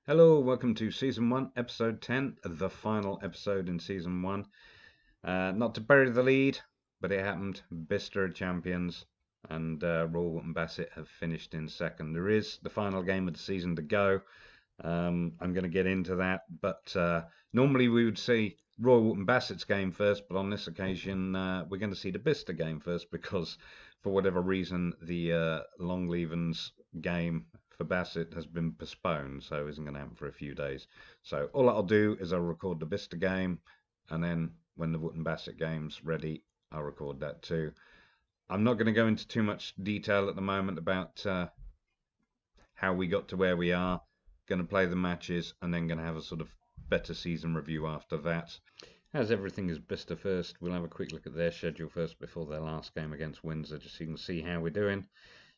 Hello, welcome to Season 1, Episode 10, the final episode in Season 1. Not to bury the lead, but it happened. Bicester champions and Royal Wootton Bassett have finished in second. There is the final game of the season to go. I'm going to get into that, but normally we would see Royal Wootton Bassett's game first, but on this occasion we're going to see the Bicester game first because for whatever reason the Longlevens game for Bassett has been postponed, so it isn't going to happen for a few days. So all I'll do is I'll record the Bicester game, and then when the Wootton Bassett game's ready, I'll record that too. I'm not going to go into too much detail at the moment about how we got to where we are. Going to play the matches, and then going to have a sort of better season review after that. As everything is Bicester first, we'll have a quick look at their schedule first before their last game against Windsor, just so you can see how we're doing.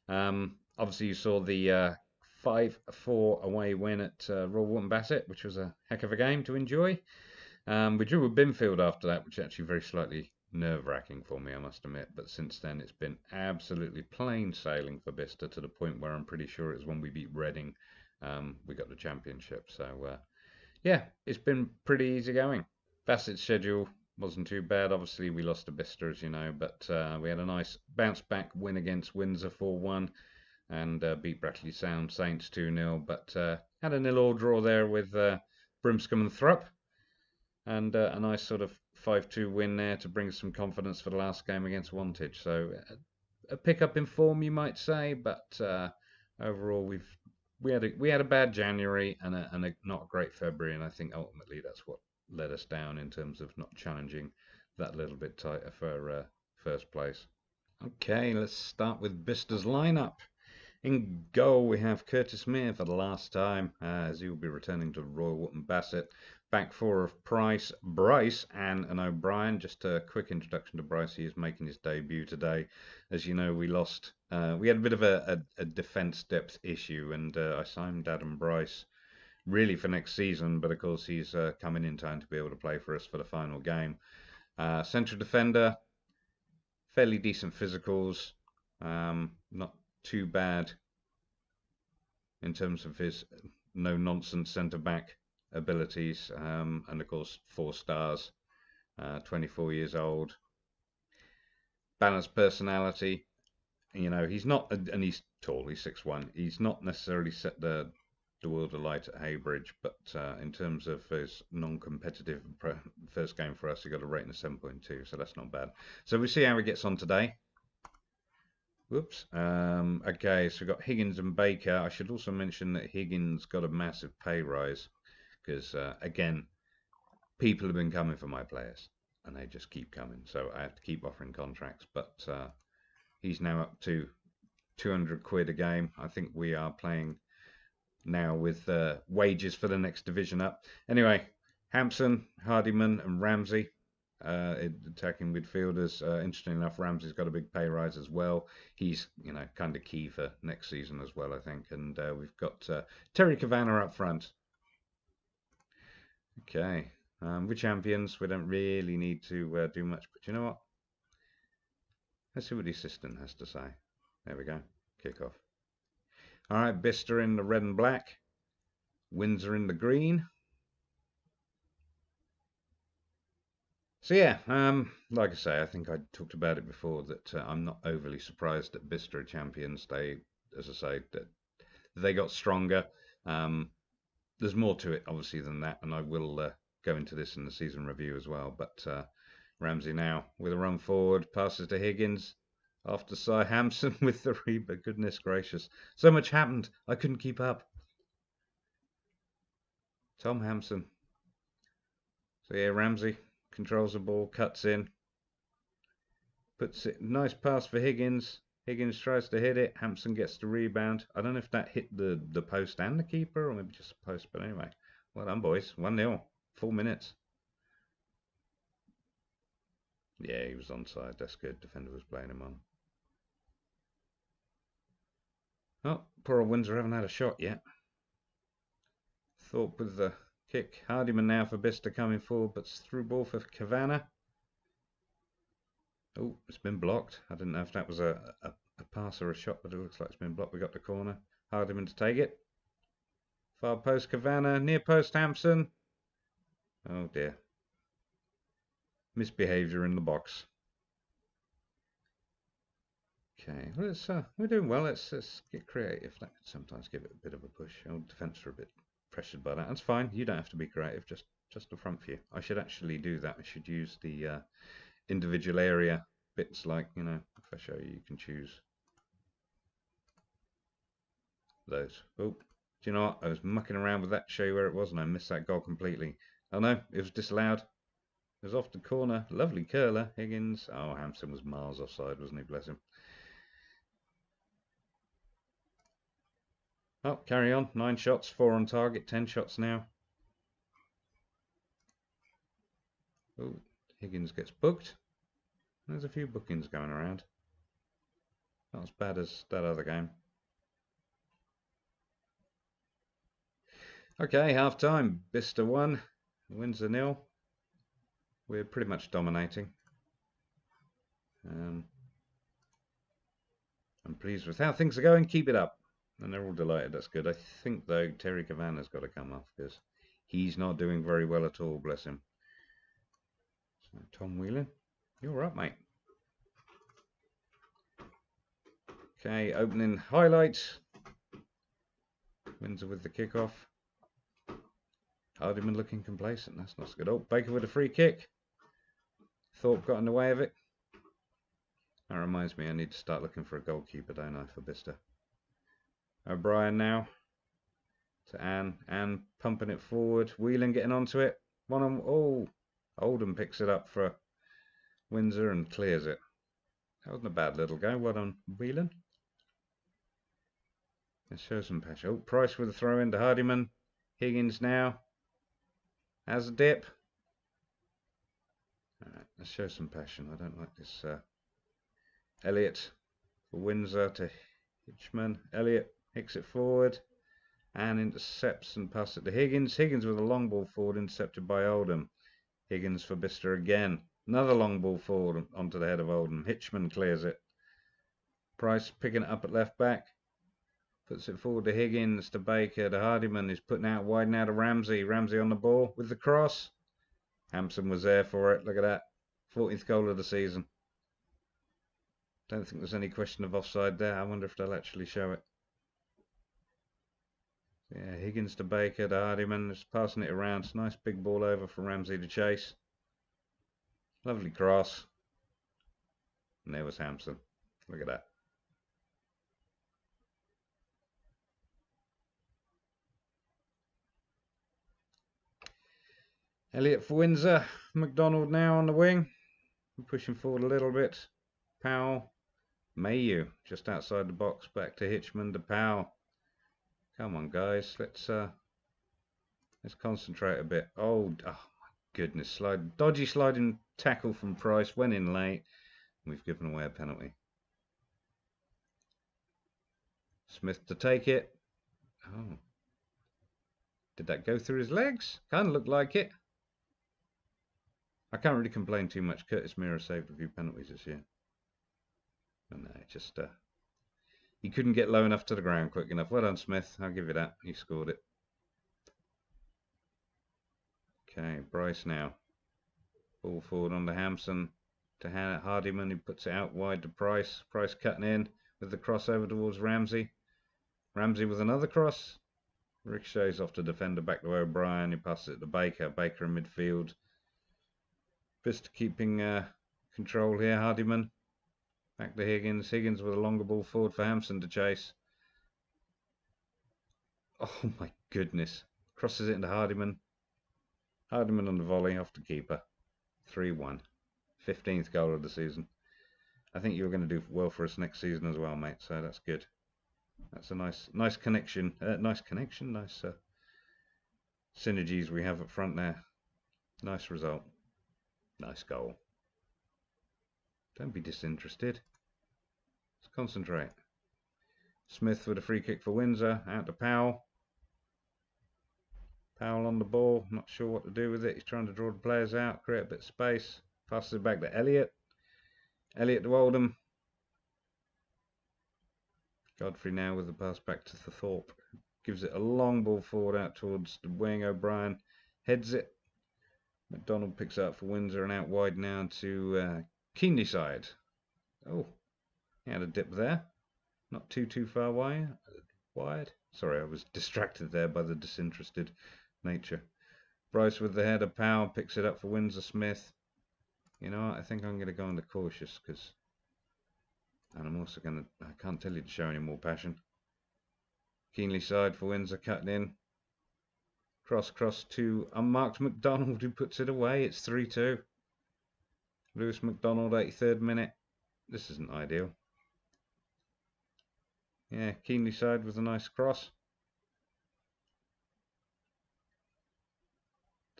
Obviously, you saw the 5-4 away win at Royal Wootton Bassett, which was a heck of a game to enjoy. We drew with Binfield after that, which is actually very slightly nerve-wracking for me, I must admit. But since then, it's been absolutely plain sailing for Bicester to the point where I'm pretty sure it's when we beat Reading, we got the championship. So, yeah, it's been pretty easy going. Bassett's schedule wasn't too bad. Obviously, we lost to Bicester, as you know, but we had a nice bounce-back win against Windsor 4-1. And beat Brackley Sound Saints 2-0, but had a 0-0 draw there with Brimscombe and Thrupp, and a nice sort of 5-2 win there to bring some confidence for the last game against Wantage. So a pick-up in form, you might say, but overall we had a bad January and a not great February, and I think ultimately that's what let us down in terms of not challenging that little bit tighter for first place. Okay, let's start with Bicester's lineup. In goal, we have Curtis Mear for the last time, as he will be returning to Royal Wootton Bassett. Back four of Price, Bryce, and an O'Brien. Just a quick introduction to Bryce. He is making his debut today. As you know, we lost. We had a bit of a defence depth issue, and I signed Adam Bryce really for next season. But of course, he's coming in time to be able to play for us for the final game. Central defender, fairly decent physicals. Not too bad in terms of his no-nonsense centre-back abilities, and of course 4 stars, 24 years old, balanced personality. You know, he's not, and he's tall, he's 6'1", he's not necessarily set the world alight at Haybridge, but in terms of his non-competitive first game for us, he got a rating of 7.2, so that's not bad. So we'll see how he gets on today. Whoops. Okay, so we've got Higgins and Baker. I should also mention that Higgins got a massive pay rise because, again, people have been coming for my players and they just keep coming. So I have to keep offering contracts. But he's now up to 200 quid a game. I think we are playing now with wages for the next division up. Anyway, Hampson, Hardiman and Ramsey. Attacking midfielders. Interesting enough, Ramsey's got a big pay rise as well. He's, you know, kind of key for next season as well, I think. And we've got Terry Kavanagh up front. Okay, we're champions. We don't really need to do much, but you know what? Let's see what the assistant has to say. There we go. Kick off. All right, Bicester in the red and black. Windsor in the green. So yeah, like I say, I think I talked about it before that I'm not overly surprised that Bicester are champions. They, as I say, that they got stronger. There's more to it, obviously, than that, and I will go into this in the season review as well. But Ramsey now with a run forward, passes to Higgins after Cy Hampson with the rebound. Goodness gracious, so much happened, I couldn't keep up. Tom Hampson. So yeah, Ramsey controls the ball, cuts in, puts it, nice pass for Higgins. Higgins tries to hit it. Hampson gets the rebound. I don't know if that hit the post and the keeper, or maybe just the post, but anyway, well done, boys. 1-0, 4 minutes. Yeah, he was onside. That's good. Defender was playing him on. Oh, poor old Windsor haven't had a shot yet. Thorpe with the kick. Hardiman now for Bicester coming forward, but it's through ball for Kavanagh. Oh, it's been blocked. I didn't know if that was a pass or a shot, but it looks like it's been blocked. We got the corner. Hardiman to take it. Far post Kavanagh. Near post Hampson. Oh dear. Misbehaviour in the box. Okay, well, we're doing well. Let's get creative. That could sometimes give it a bit of a push. Old defence are a bit pressured by that. That's fine. You don't have to be creative. Just the front view. I should actually do that. I should use the individual area bits, like, you know, if I show you, you can choose those. Oh, do you know what? I was mucking around with that to show you where it was, and I missed that goal completely. Oh no, it was disallowed. It was off the corner. Lovely curler. Higgins. Oh, Hampson was miles offside, wasn't he? Bless him. Oh, carry on. 9 shots, 4 on target, 10 shots now. Oh, Higgins gets booked. There's a few bookings going around. Not as bad as that other game. Okay, half time. Bicester 1, Windsor 0. We're pretty much dominating. I'm pleased with how things are going. Keep it up. And they're all delighted. That's good. I think, though, Terry Kavanagh's got to come off, because he's not doing very well at all, bless him. So, Tom Whelan, you're up, mate. Okay, opening highlights. Windsor with the kickoff. Hardiman looking complacent. That's not so good. Oh, Baker with a free kick. Thorpe got in the way of it. That reminds me, I need to start looking for a goalkeeper, don't I, for Bicester. O'Brien now to Anne. Anne pumping it forward. Whelan getting onto it. One on. Oh, Oldham picks it up for Windsor and clears it. That wasn't a bad little go. Well done, Whelan. Let's show some passion. Oh, Price with a throw in to Hardiman. Higgins now has a dip. Alright, let's show some passion. I don't like this. Elliott for Windsor to Hitchman. Elliott hits it forward and intercepts and passes it to Higgins. Higgins with a long ball forward, intercepted by Oldham. Higgins for Bicester again. Another long ball forward onto the head of Oldham. Hitchman clears it. Price picking it up at left back. Puts it forward to Higgins, to Baker, to Hardiman, who's putting out wide now to Ramsey. Ramsey on the ball with the cross. Hampson was there for it. Look at that. 14th goal of the season. Don't think there's any question of offside there. I wonder if they'll actually show it. Yeah, Higgins to Baker, to Hardiman, just passing it around. It's a nice big ball over for Ramsey to chase. Lovely cross. And there was Hampson. Look at that. Elliott for Windsor. McDonald now on the wing. Pushing forward a little bit. Powell. Mayu just outside the box. Back to Hitchman, to Powell. Come on, guys. Let's concentrate a bit. Oh my goodness. Dodgy sliding tackle from Price. Went in late. We've given away a penalty. Smith to take it. Oh. Did that go through his legs? Kind of looked like it. I can't really complain too much. Curtis Mira saved a few penalties this year. But no, just he couldn't get low enough to the ground quick enough. Well done, Smith. I'll give you that. He scored it. Okay, Bryce now. Ball forward on to Hampson. To Hardiman, who puts it out wide to Price. Price cutting in with the crossover towards Ramsey. Ramsey with another cross. Ricochets off the defender, back to O'Brien, who passes it to Baker. Baker in midfield. Bicester keeping control here. Hardiman. Back to Higgins. Higgins with a longer ball forward for Hampson to chase. Oh my goodness. Crosses it into Hardiman. Hardiman on the volley off the keeper. 3-1. 15th goal of the season. I think you're going to do well for us next season as well, mate. So that's good. That's a nice connection. Nice synergies we have up front there. Nice result. Nice goal. Don't be disinterested. Let's concentrate. Smith with a free kick for Windsor. Out to Powell. Powell on the ball. Not sure what to do with it. He's trying to draw the players out, create a bit of space. Passes it back to Elliott. Elliott to Oldham. Godfrey now with the pass back to Thorpe. Gives it a long ball forward out towards the wing. O'Brien heads it. McDonald picks it up for Windsor and out wide now to Keenly side. Oh, he had a dip there. Not too far wide. Sorry, I was distracted there by the disinterested nature. Bryce with the header. Powell picks it up for Windsor. Smith. You know what? I think I'm going to go on the cautious because... And I'm also going to... I can't tell you to show any more passion. Keenly side for Windsor, cutting in. Cross to unmarked McDonald, who puts it away. It's 3-2. Lewis McDonald, 83rd minute. This isn't ideal. Yeah, Keenly side with a nice cross.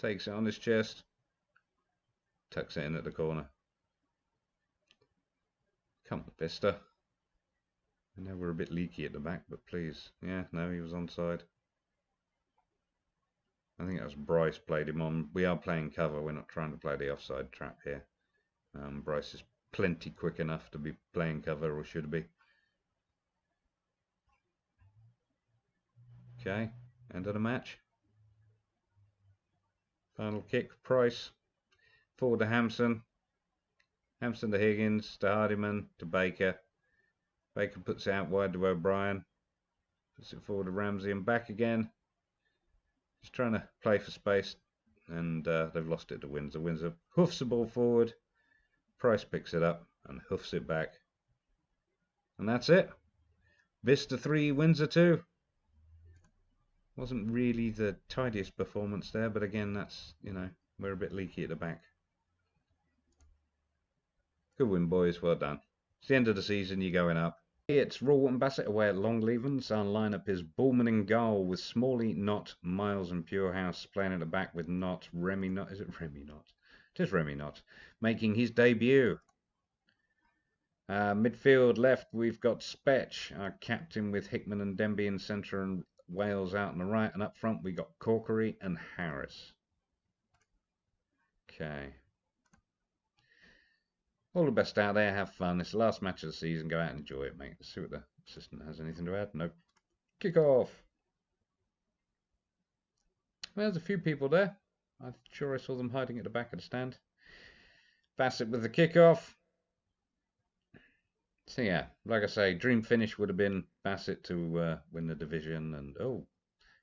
Takes it on his chest. Tucks it in at the corner. Come on, Bicester. I know we're a bit leaky at the back, but please. Yeah, no, he was onside. I think that was Bryce played him on. We are playing cover. We're not trying to play the offside trap here. Bryce is plenty quick enough to be playing cover, or should be. Okay, end of the match. Final kick, Price. Forward to Hampson. Hampson to Higgins, to Hardiman, to Baker. Baker puts it out wide to O'Brien. Puts it forward to Ramsey and back again. Just trying to play for space. And they've lost it to Windsor. Windsor hoofs the ball forward. Price picks it up and hoofs it back. And that's it. Bicester 3, Windsor 2. Wasn't really the tidiest performance there, but again, that's, you know, we're a bit leaky at the back. Good win, boys. Well done. It's the end of the season. You're going up. It's Royal Wootton Bassett away at Longlevens. Our lineup is Bullman in goal with Smalley, Knott, Miles and Purehouse playing at the back with Knott, Remy Knott. Is it Remy Knott? It is Remy Knott making his debut. Midfield left, we've got Spetch, our captain, with Hickman and Denby in centre and Wales out on the right. And up front we got Corkery and Harris. Okay. All the best out there. Have fun. It's the last match of the season. Go out and enjoy it, mate. Let's see what the assistant has anything to add. Nope. Kick off. Well, there's a few people there. I'm sure I saw them hiding at the back of the stand. Bassett with the kick-off. So yeah, like I say, dream finish would have been Bassett to win the division. And oh,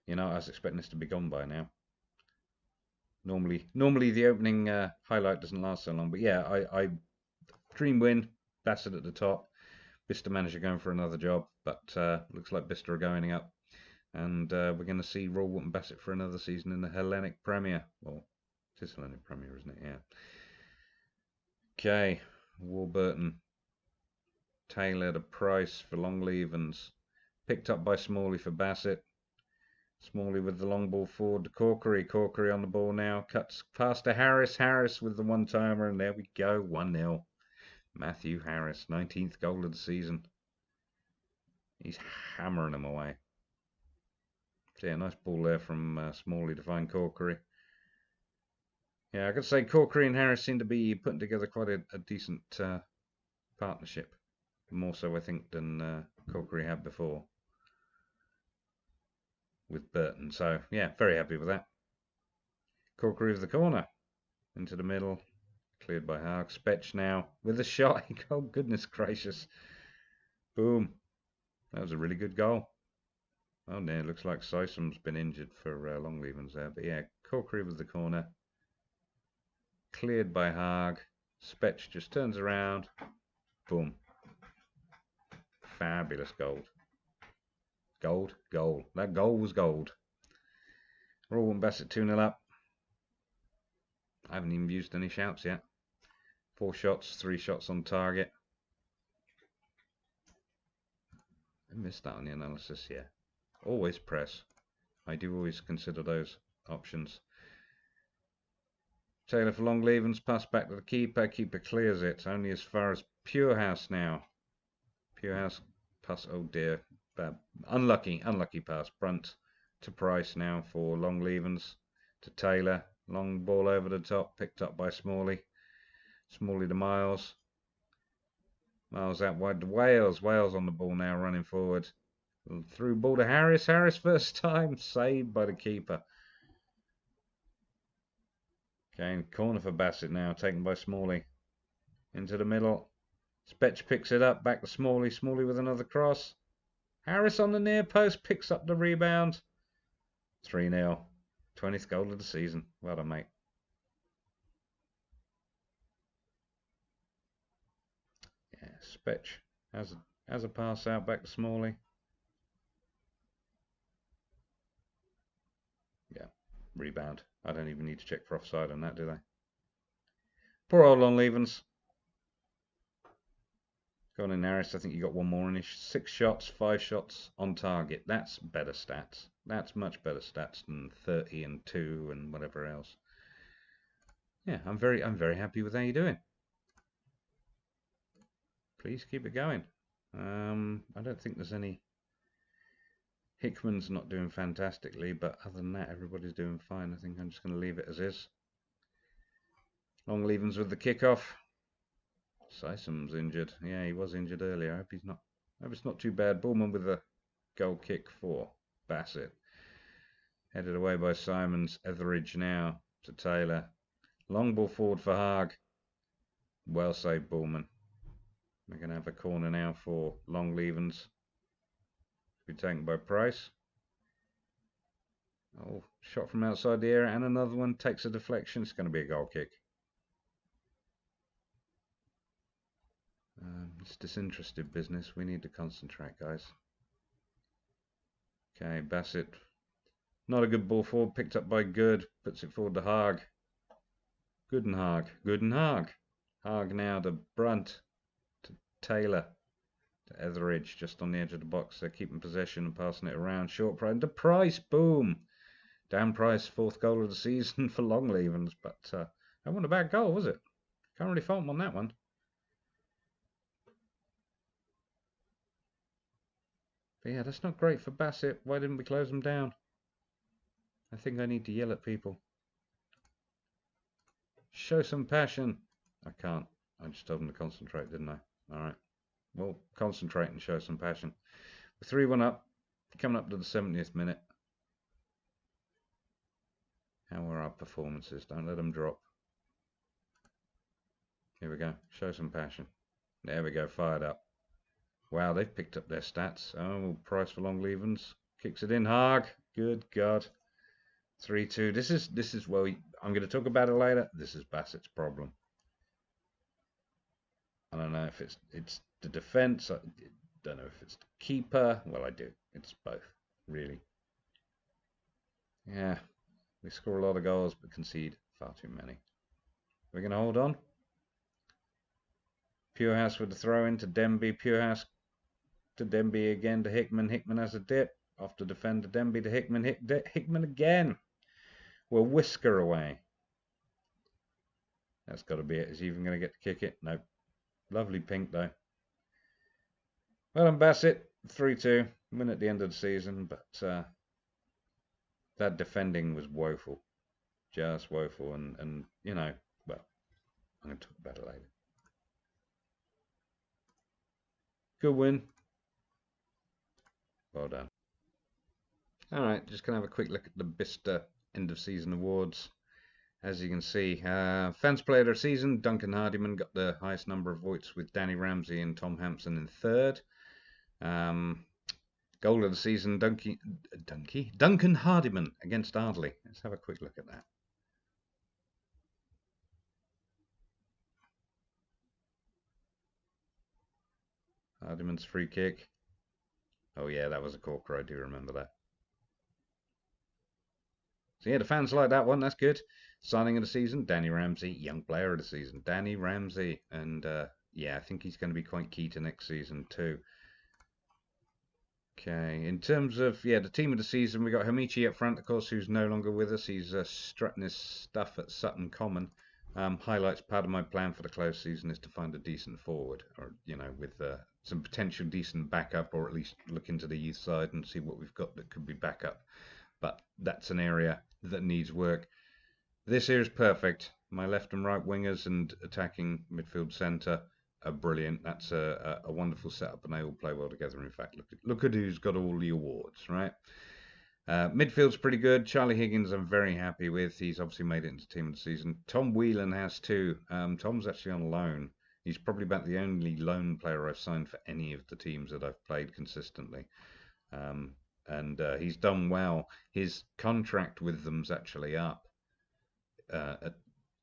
you know, I was expecting this to be gone by now. Normally the opening highlight doesn't last so long. But yeah, I dream win. Bassett at the top. Bicester manager going for another job, but looks like Bicester are going up. And we're going to see Royal Wootton Bassett for another season in the Hellenic Premier. Well, it is Hellenic Premier, isn't it? Yeah. Okay, Warburton. Taylor to Price for Longlevens. Picked up by Smalley for Bassett. Smalley with the long ball forward to Corkery. Corkery on the ball now. Cuts past to Harris. Harris with the one-timer, and there we go. 1-0. Matthew Harris, 19th goal of the season. He's hammering them away. So yeah, nice ball there from Smalley to find Corkery. Yeah, I could say Corkery and Harris seem to be putting together quite a decent partnership. More so, I think, than Corkery had before with Burton. So yeah, very happy with that. Corkery with the corner. Into the middle. Cleared by Haag. Spetch now with a shot. Oh, goodness gracious. Boom. That was a really good goal. Oh, no, it looks like Sysom's been injured for Longlevens there. But yeah, Corkery with the corner. Cleared by Haag. Spetch just turns around. Boom. Fabulous gold. Goal. That goal was gold. Royal Wootton Bassett 2-0 up. I haven't even used any shouts yet. 4 shots, 3 shots on target. I missed that on the analysis, yeah. Always press. I do always consider those options. Taylor for long leavings, pass back to the keeper. Keeper clears it. Only as far as Purehouse now. Purehouse pass. Oh dear, bad, unlucky pass. Brunt to Price now for long leavings to Taylor. Long ball over the top, picked up by Smalley. Smalley to Miles. Miles out wide to Wales. Wales on the ball now, running forward. Through ball to Harris. Harris first time saved by the keeper. Okay, corner for Bassett now, taken by Smalley. Into the middle. Spetch picks it up, back to Smalley. Smalley with another cross. Harris on the near post, picks up the rebound. 3-0. 20th goal of the season. Well done, mate. Yeah, Spetch has a pass out, back to Smalley. Yeah, rebound. I don't even need to check for offside on that, do they? Poor old long leavings. Go on in, Harris. I think you got one more in it. 6 shots, 5 shots on target. That's better stats. That's much better stats than 30 and 2 and whatever else. Yeah, I'm very happy with how you're doing. Please keep it going. I don't think there's any. Hickman's not doing fantastically, but other than that, everybody's doing fine. I think I'm just going to leave it as is. Long leavings with the kickoff. Sysom's injured. Yeah, he was injured earlier. I hope he's not. I hope it's not too bad. Bullman with a goal kick for Bassett. Headed away by Simons. Etheridge now to Taylor. Long ball forward for Haag. Well saved, Bullman. We're going to have a corner now for long leavings. Be taken by Price. Oh, shot from outside the area, and another one takes a deflection. It's going to be a goal kick. It's disinterested business. We need to concentrate, guys. Okay, Bassett. Not a good ball forward. Picked up by Good. Puts it forward to Haag. Good and Haag. Good and Haag. Haag now to Brunt. To Taylor. To Etheridge. Just on the edge of the box. They're keeping possession and passing it around. Short Price. To Price. Boom. Dan Price. 4th goal of the season for long leavings. But that wasn't a bad goal, was it? Can't really fault him on that one. But yeah, that's not great for Bassett. Why didn't we close them down? I think I need to yell at people. Show some passion. I can't. I just told them to concentrate, didn't I? Alright. Well, concentrate and show some passion. We're 3-1 up. Coming up to the 70th minute. How are our performances? Don't let them drop. Here we go. Show some passion. There we go. Fired up. Wow, they've picked up their stats. Oh, Price for long leavings. Kicks it in. Haag. Good God. 3-2. This is well, I'm going to talk about it later. This is Bassett's problem. I don't know if it's the defence. I don't know if it's the keeper. Well, I do. It's both, really. Yeah, we score a lot of goals but concede far too many. We're going to hold on. Purehouse with the throw in to Denby. Purehouse to Denby again to Hickman. Hickman has a dip. Off to defend to Denby to Hickman. Hickman again. We'll whisker away. That's got to be it. Is he even going to get to kick it? Nope. Lovely pink though. Well done, Bassett. 3-2. Win at the end of the season, but that defending was woeful. Just woeful. And you know, well, I'm going to talk about it later. Good win. Well done. Alright, just going to have a quick look at the Bicester end of season awards. As you can see, fans player of the season, Duncan Hardiman got the highest number of votes with Danny Ramsey and Tom Hampson in 3rd. Goal of the season, Duncan Hardiman against Ardley. Let's have a quick look at that. Hardiman's free kick. Oh yeah, that was a corker, I do remember that. So yeah, the fans like that one, that's good. Signing of the season, Danny Ramsey. Young player of the season, Danny Ramsey. And yeah, I think he's going to be quite key to next season too. Okay, in terms of, the team of the season, we got Hamichi up front, of course, who's no longer with us. He's strutting his stuff at Sutton Common. Highlights part of my plan for the close season is to find a decent forward, or, with some potential decent backup, or at least look into the youth side and see what we've got that could be backup. But that's an area that needs work. This here is perfect. My left and right wingers and attacking midfield centre are brilliant. That's a wonderful setup, and they all play well together. In fact, look at who's got all the awards, right? Midfield's pretty good. Charlie Higgins, I'm very happy with. He's obviously made it into team of the season. Tom Whelan has too. Tom's actually on loan. He's probably about the only loan player I've signed for any of the teams that I've played consistently. And he's done well. His contract with them's actually up at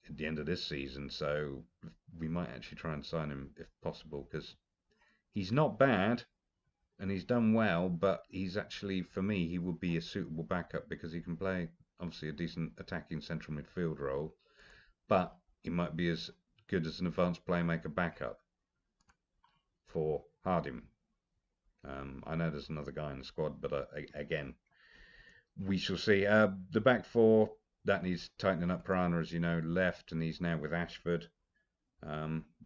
the end of this season, so we might actually try and sign him if possible, because he's not bad and he's done well, but he's actually, for me, he would be a suitable backup because he can play obviously a decent attacking central midfield role, but he might be as good as an advanced playmaker backup for Hardim. I know there's another guy in the squad, but again, we shall see. The back four, that needs tightening up. Piranha, as you know, left, and he's now with Ashford.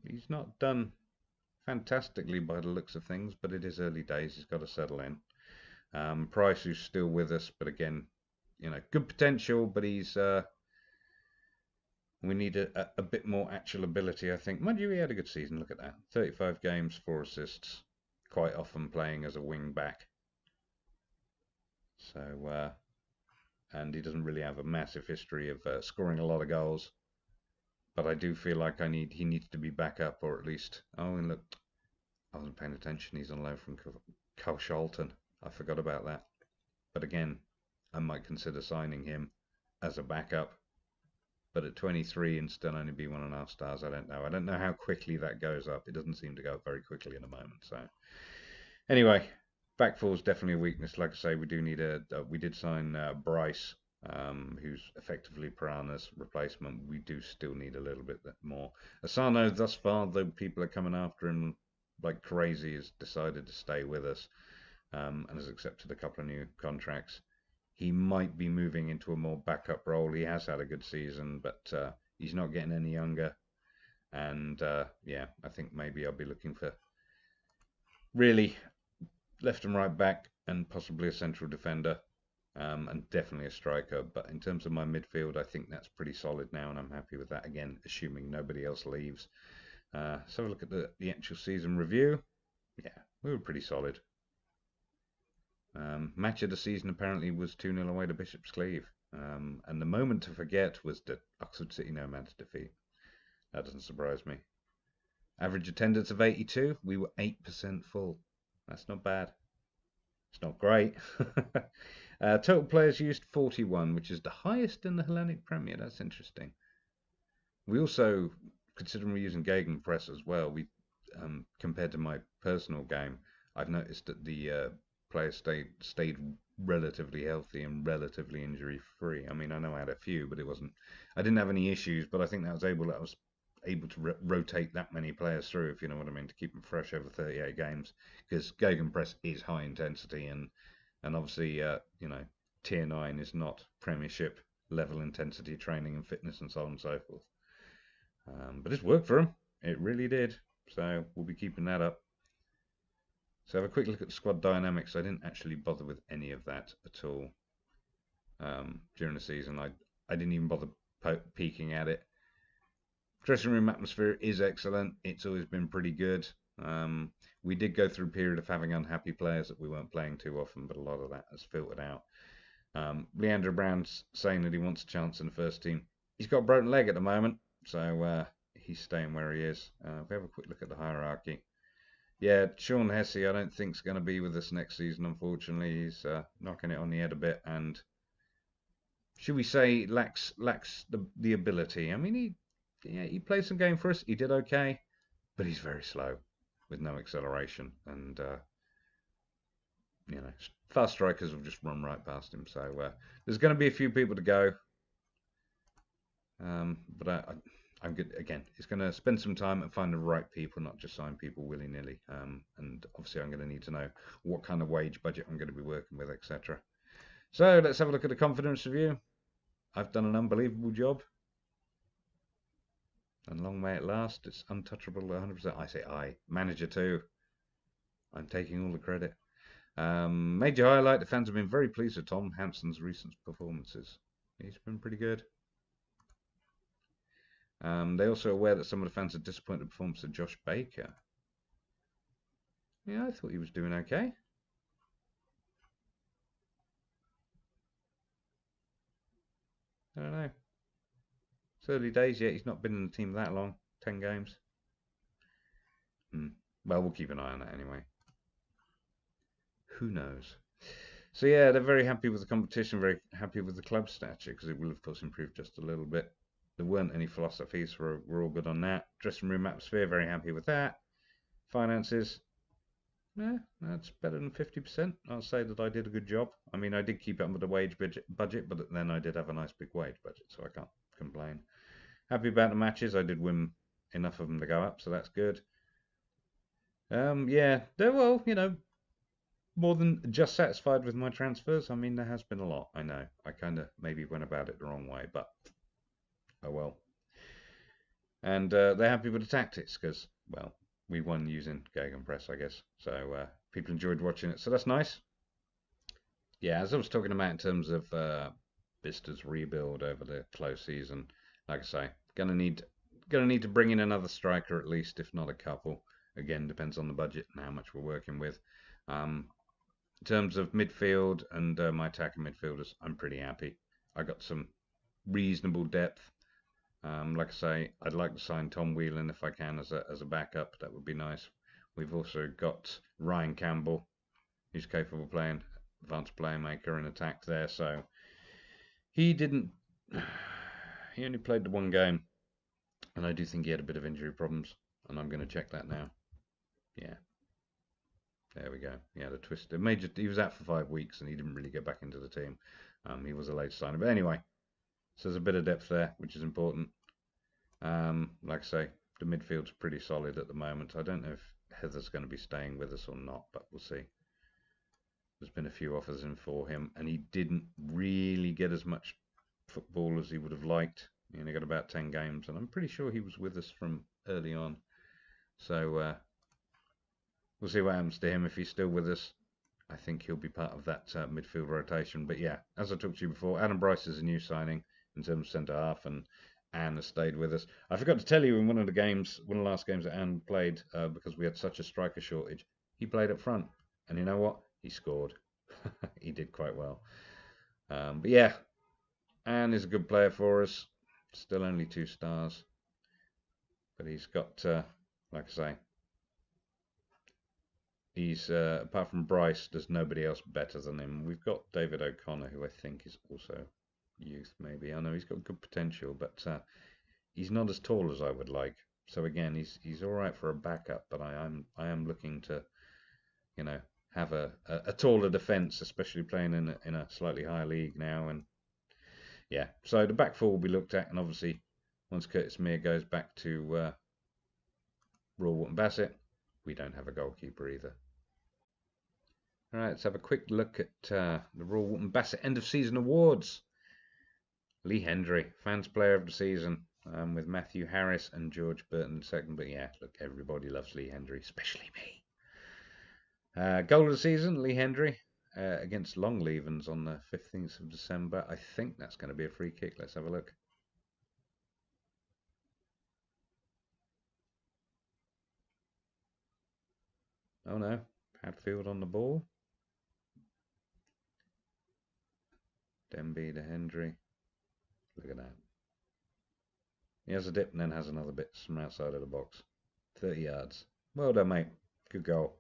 He's not done fantastically by the looks of things, but it is early days. He's got to settle in. Price, who's still with us, but again, good potential, but he's we need a bit more actual ability, I think. Mind you, he had a good season. Look at that. 35 games, 4 assists, quite often playing as a wing back. So, and he doesn't really have a massive history of scoring a lot of goals. But I do feel like he needs to be back up, or at least. Oh, and look, I wasn't paying attention. He's on loan from Carshalton. I forgot about that. But again, I might consider signing him as a backup. But at 23 and still only be 1.5 stars, I don't know. I don't know how quickly that goes up. It doesn't seem to go up very quickly at the moment. So anyway, back four is definitely a weakness. Like I say, we do need we did sign Bryce, who's effectively Piranha's replacement. We do still need a little bit more. Asano, thus far, though people are coming after him like crazy, has decided to stay with us and has accepted a couple of new contracts. He might be moving into a more backup role. He has had a good season, but he's not getting any younger. And I think maybe I'll be looking for really left and right back and possibly a central defender. And definitely a striker. But in terms of my midfield, I think that's pretty solid now, and I'm happy with that. Again, assuming nobody else leaves. Let's have a look at the actual season review. Yeah, we were pretty solid. Match of the season apparently was 2-0 away to Bishop's Cleeve. And the moment to forget was the Oxford City Nomads defeat. That doesn't surprise me. Average attendance of 82. We were 8% full. That's not bad. It's not great. Total players used 41, which is the highest in the Hellenic Premier. That's interesting. We also, considering we're using Gegenpress as well, we compared to my personal game, I've noticed that the players stayed relatively healthy and relatively injury free. I mean, I know I had a few, but I didn't have any issues. But I think I was able to rotate that many players through, if you know what I mean, to keep them fresh over 38 games. Because Gegenpress is high intensity, and obviously, Tier 9 is not Premiership level intensity training and fitness and so on and so forth. But it's worked for them. It really did. So we'll be keeping that up. So have a quick look at the squad dynamics. I didn't actually bother with any of that at all during the season. I didn't even bother peeking at it. Dressing room atmosphere is excellent. It's always been pretty good. We did go through a period of having unhappy players that we weren't playing too often, but a lot of that has filtered out. Leandro Brown's saying that he wants a chance in the first team. He's got a broken leg at the moment, so he's staying where he is. If we have a quick look at the hierarchy. Yeah, Sean Hesse, I don't think is going to be with us next season, unfortunately. He's knocking it on the head a bit, and should we say lacks the ability. I mean, he played some game for us. He did okay, but he's very slow with no acceleration, and fast strikers will just run right past him. So there's going to be a few people to go, but I'm good again. It's going to spend some time and find the right people, not just sign people willy-nilly. And obviously, I'm going to need to know what kind of wage budget I'm going to be working with, etc. So let's have a look at the confidence review. I've done an unbelievable job, and long may it last. It's untouchable 100%. I say I. Manager too. I'm taking all the credit. Major highlight: the fans have been very pleased with Tom Hanson's recent performances. He's been pretty good. They're also aware that some of the fans are disappointed with the performance of Josh Baker. Yeah, I thought he was doing okay. I don't know. It's early days yet. He's not been in the team that long. 10 games. Well, we'll keep an eye on that anyway. Who knows? So yeah, they're very happy with the competition, very happy with the club stature, because it will of course improve just a little bit. There weren't any philosophies, so we're all good on that. Dressing room atmosphere, very happy with that. Finances, yeah, that's better than 50%. I'll say that I did a good job. I mean, I did keep up with the wage budget, but then I did have a nice big wage budget, so I can't complain. Happy about the matches. I did win enough of them to go up, so that's good. Yeah, they're well, more than just satisfied with my transfers. I mean, there has been a lot. I know. I kind of maybe went about it the wrong way, but oh well. And they're happy with the tactics because, well, we won using Gegenpress, I guess. So people enjoyed watching it. So that's nice. Yeah, as I was talking about in terms of Bicester's rebuild over the close season, like I say, gonna need to bring in another striker at least, if not a couple. Again, depends on the budget and how much we're working with. In terms of midfield and my attacking midfielders, I'm pretty happy. I got some reasonable depth. Like I say, I'd like to sign Tom Whelan if I can as a backup. That would be nice. We've also got Ryan Campbell, who's capable of playing advanced playmaker and attack there. So he didn't. He only played the one game, and I do think he had a bit of injury problems. And I'm going to check that now. Yeah. There we go. He had a twisted major. He was out for 5 weeks and he didn't really get back into the team. He was a late signer, but anyway, so there's a bit of depth there, which is important. Like I say, the midfield's pretty solid at the moment. I don't know if Heather's going to be staying with us or not, but we'll see. There's been a few offers in for him, and he didn't really get as much football as he would have liked. He only got about 10 games, and I'm pretty sure he was with us from early on. So we'll see what happens to him if he's still with us. I think he'll be part of that midfield rotation. But yeah, as I talked to you before, Adam Bryce is a new signing in terms of centre half, and Anne has stayed with us. I forgot to tell you in one of the last games that Anne played, because we had such a striker shortage, he played up front. And you know what? He scored. He did quite well. But yeah, Anne is a good player for us. Still only 2 stars. But he's got, like I say, he's apart from Bryce, there's nobody else better than him. We've got David O'Connor, who I think is also youth, maybe. I know he's got good potential, but he's not as tall as I would like. So again, he's all right for a backup, but I am looking to, have a taller defence, especially playing in a slightly higher league now. And yeah, so the back four will be looked at, and obviously once Curtis Meir goes back to Royal Wootton Bassett, we don't have a goalkeeper either. All right, let's have a quick look at the Royal Wootton Bassett end of season awards. Lee Hendry, fans player of the season, with Matthew Harris and George Burton second. But yeah, look, everybody loves Lee Hendry, especially me. Goal of the season, Lee Hendry against Longlevens on the 15th of December. I think that's going to be a free kick. Let's have a look. Oh no, Hadfield on the ball. Denby to Hendry. Look at that. He has a dip and then has another bit from outside of the box. 30 yards. Well done, mate. Good goal.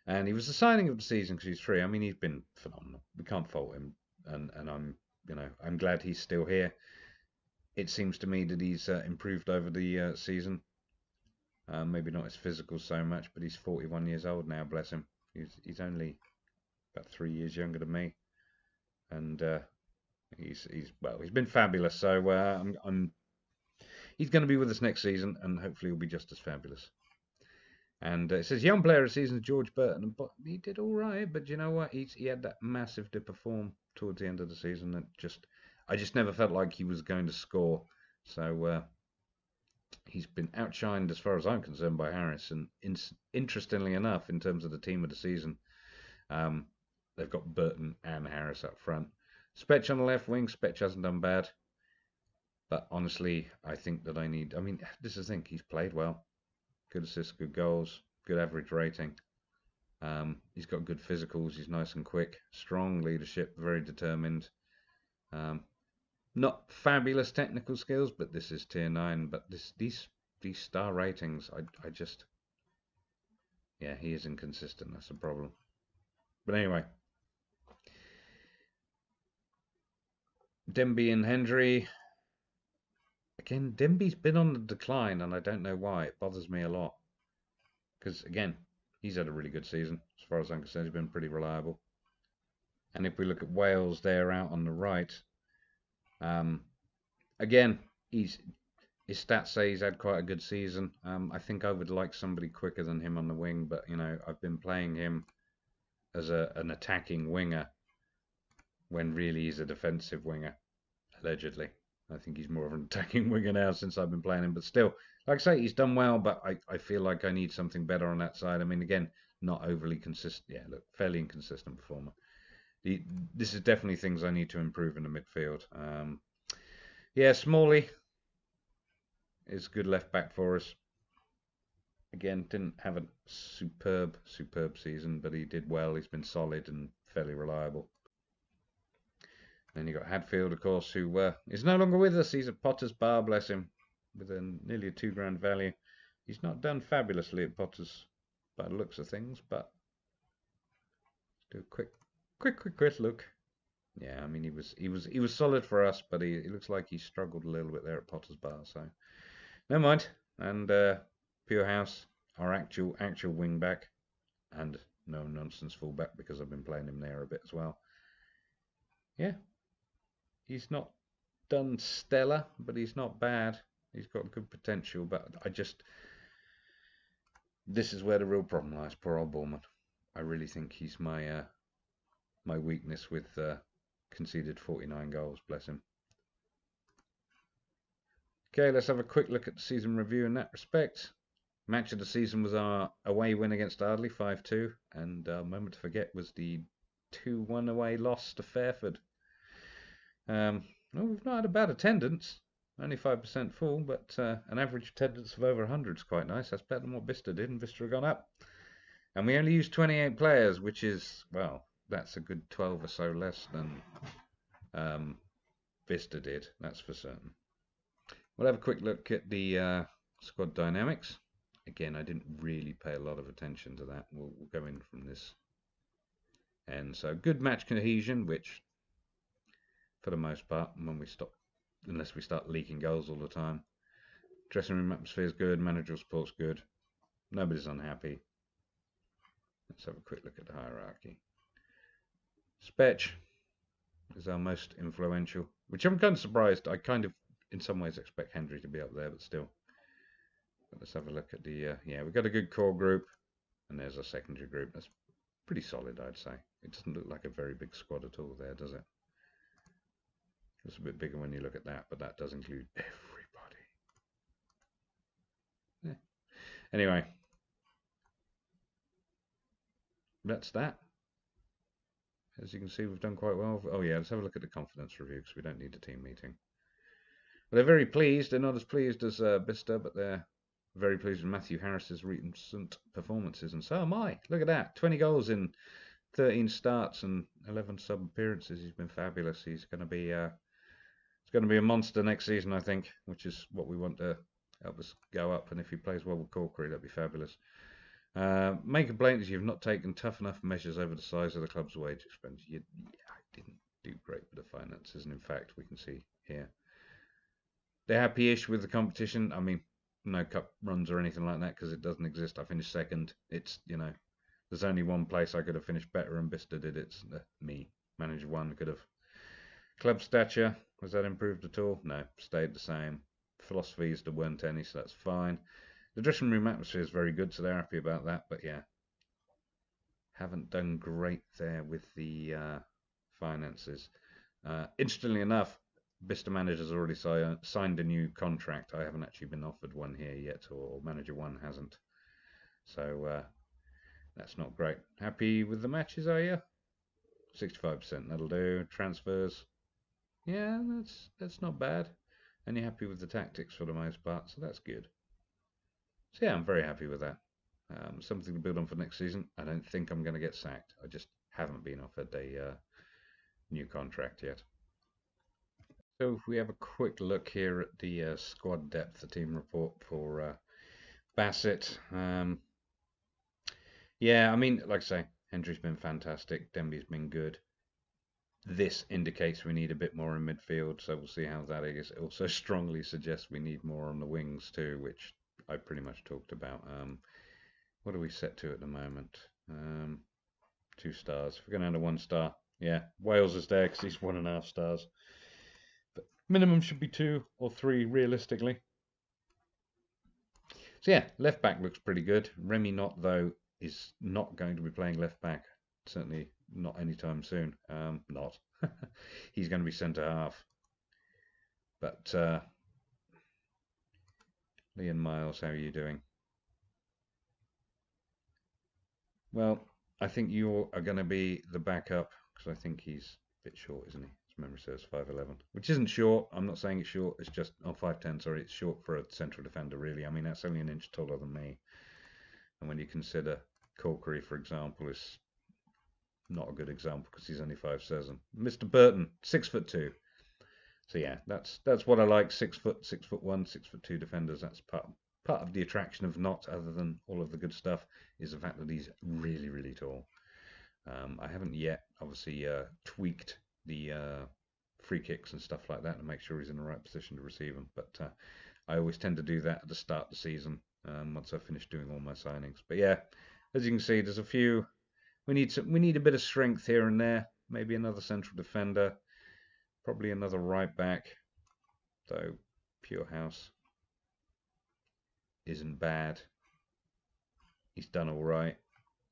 And he was the signing of the season because he's free. I mean, he's been phenomenal. We can't fault him. And I'm glad he's still here. It seems to me that he's improved over the season. Maybe not his physical so much, but he's 41 years old now, bless him. He's only about 3 years younger than me. And he's been fabulous. So he's going to be with us next season, and hopefully he'll be just as fabulous. And it says young player of the season is George Burton, but he did all right. But you know what? He had that massive dip of form towards the end of the season, and I just never felt like he was going to score. So he's been outshined, as far as I'm concerned, by Harris. And interestingly enough, in terms of the team of the season, they've got Burton and Harris up front. Spetch on the left wing. Spetch hasn't done bad, but honestly, I think that I mean, this is the thing. He's played well. Good assists, good goals, good average rating. He's got good physicals. He's nice and quick, strong leadership, very determined. Not fabulous technical skills, but this is tier 9. But these star ratings, I just, yeah, he is inconsistent. That's a problem. But anyway, Denby and Hendry. Again, Denby's been on the decline, and I don't know why. It bothers me a lot. Because, again, he's had a really good season. As far as I'm concerned, he's been pretty reliable. And if we look at Wales there out on the right, again, his stats say he's had quite a good season. I think I would like somebody quicker than him on the wing, but, you know, I've been playing him as an attacking winger when really he's a defensive winger, allegedly. I think he's more of an attacking winger now since I've been playing him. But still, like I say, he's done well, but I feel like I need something better on that side. I mean, again, not overly consistent. Yeah, look, fairly inconsistent performer. This is definitely things I need to improve in the midfield. Yeah, Smalley is a good left back for us. Again, didn't have a superb season, but he did well. He's been solid and fairly reliable. Then you got Hadfield, of course, who is no longer with us. He's at Potter's Bar, bless him, with nearly a £2,000 value. He's not done fabulously at Potter's by the looks of things, but let's do a quick look. Yeah, I mean he was solid for us, but he looks like he struggled a little bit there at Potter's Bar. So never mind. And Pure House, our actual wing back, and no nonsense fullback because I've been playing him there a bit as well. Yeah. He's not done stellar, but he's not bad. He's got good potential, but this is where the real problem lies. Poor old Borman. I really think he's my weakness with conceded 49 goals. Bless him. Okay, let's have a quick look at the season review in that respect. Match of the season was our away win against Ardley, 5-2, and our moment to forget was the 2-1 away loss to Fairford. Well, we've not had a bad attendance, only 5% full, but an average attendance of over 100 is quite nice. That's better than what Bicester did, and Bicester have gone up. And we only used 28 players, which is, well, that's a good 12 or so less than Bicester did, that's for certain. We'll have a quick look at the squad dynamics. Again, I didn't really pay a lot of attention to that. We'll go in from this. And so good match cohesion, which for the most part, unless we start leaking goals all the time. Dressing room atmosphere is good, managerial support's good, nobody's unhappy. Let's have a quick look at the hierarchy. Spetch is our most influential, which I'm kind of surprised. I kind of, in some ways, expect Hendry to be up there, but still. But let's have a look at the, yeah, we've got a good core group, and there's a secondary group. That's pretty solid, I'd say. It doesn't look like a very big squad at all there, does it? It's a bit bigger when you look at that, but that does include everybody. Yeah. Anyway, that's that. As you can see, we've done quite well. Oh yeah, let's have a look at the confidence review because we don't need a team meeting. But they're very pleased. They're not as pleased as Bicester, but they're very pleased with Matthew Harris's recent performances, and so am I. Look at that, 20 goals in 13 starts and 11 sub appearances. He's been fabulous. He's going to be it's going to be a monster next season, I think, which is what we want to help us go up. And if he plays well with Corkery, that'd be fabulous. Main complaint is you've not taken tough enough measures over the size of the club's wage expense. I didn't do great with the finances, and in fact, we can see here they're happy-ish with the competition. I mean, no cup runs or anything like that because it doesn't exist. I finished second. It's, you know, there's only one place I could have finished better, and Bicester did. It's me. Manager one could have. Club stature, has that improved at all? No, stayed the same. philosophies there weren't any, so that's fine. The dressing room atmosphere is very good, so they're happy about that. But yeah, haven't done great there with the finances. Interestingly enough, Bicester manager's already signed a new contract. I haven't actually been offered one here yet, or manager one hasn't. So that's not great. Happy with the matches, are you? 65%, that'll do. Transfers, yeah, that's not bad. And you're happy with the tactics for the most part, so that's good. So yeah, I'm very happy with that. Something to build on for next season. I don't think I'm going to get sacked. I just haven't been offered a new contract yet. So if we have a quick look here at the squad depth, the team report for Bassett. Yeah, I mean, like I say, Hendry's been fantastic. Denby's been good. This indicates we need a bit more in midfield, so we'll see how that is. It also strongly suggests we need more on the wings too, which I pretty much talked about. What are we set to at the moment? 2 stars. If we're going to 1 star, yeah, Wales is there because he's 1.5 stars. But minimum should be 2 or 3 realistically. So yeah, left back looks pretty good. Remy Knott, though, is not going to be playing left back. Certainly not anytime soon. Not. He's going to be centre half. But Leon Miles, how are you doing? Well, I think you are going to be the backup because I think he's a bit short, isn't he? His memory says 5'11", which isn't short. I'm not saying it's short. It's just 5'10". Sorry, it's short for a central defender, really. I mean, that's only an inch taller than me. And when you consider Corkery, for example, is not a good example because he's only 5'7". Mr. Burton, 6'2". So yeah, that's what I like. 6 foot, 6'1", 6'2" defenders. That's part of the attraction of Knott, other than all of the good stuff, is the fact that he's really, really tall. I haven't yet, obviously, tweaked the free kicks and stuff like that to make sure he's in the right position to receive them. But I always tend to do that at the start of the season once I finish doing all my signings. But yeah, as you can see, there's a few. We need a bit of strength here and there. Maybe another central defender. Probably another right back. Though Purehouse isn't bad. He's done all right.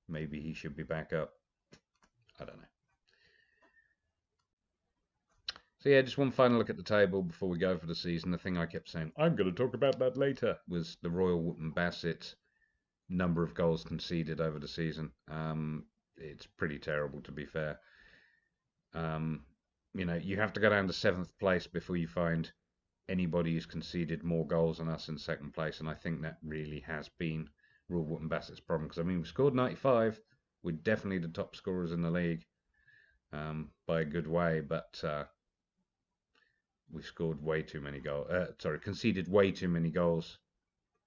Maybe he should be back up. I don't know. So yeah, just one final look at the table before we go for the season. The thing I kept saying, I'm going to talk about that later, was the Royal Wootton Bassett number of goals conceded over the season. It's pretty terrible, to be fair. You have to go down to 7th place before you find anybody who's conceded more goals than us in 2nd place, and I think that really has been Royal Wootton Bassett's problem, because I mean, we scored 95. We're definitely the top scorers in the league by a good way, but we scored way too many goals. Conceded way too many goals,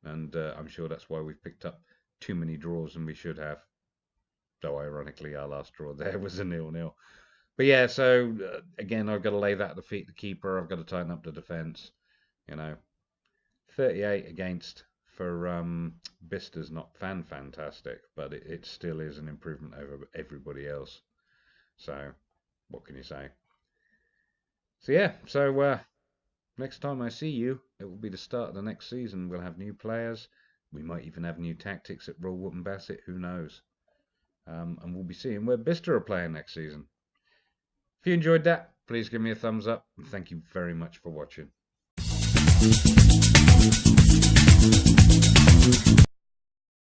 and I'm sure that's why we've picked up too many draws than we should have. Though ironically, our last draw there was a 0-0. But yeah, so again, I've got to lay that at the feet of the keeper. I've got to tighten up the defence. 38 against for Bicester's not fantastic, but it still is an improvement over everybody else. So what can you say? So yeah, next time I see you, it will be the start of the next season. We'll have new players. We might even have new tactics at Royal Wootton Bassett. Who knows? And we'll be seeing where Bicester are playing next season. If you enjoyed that, please give me a thumbs up, and thank you very much for watching.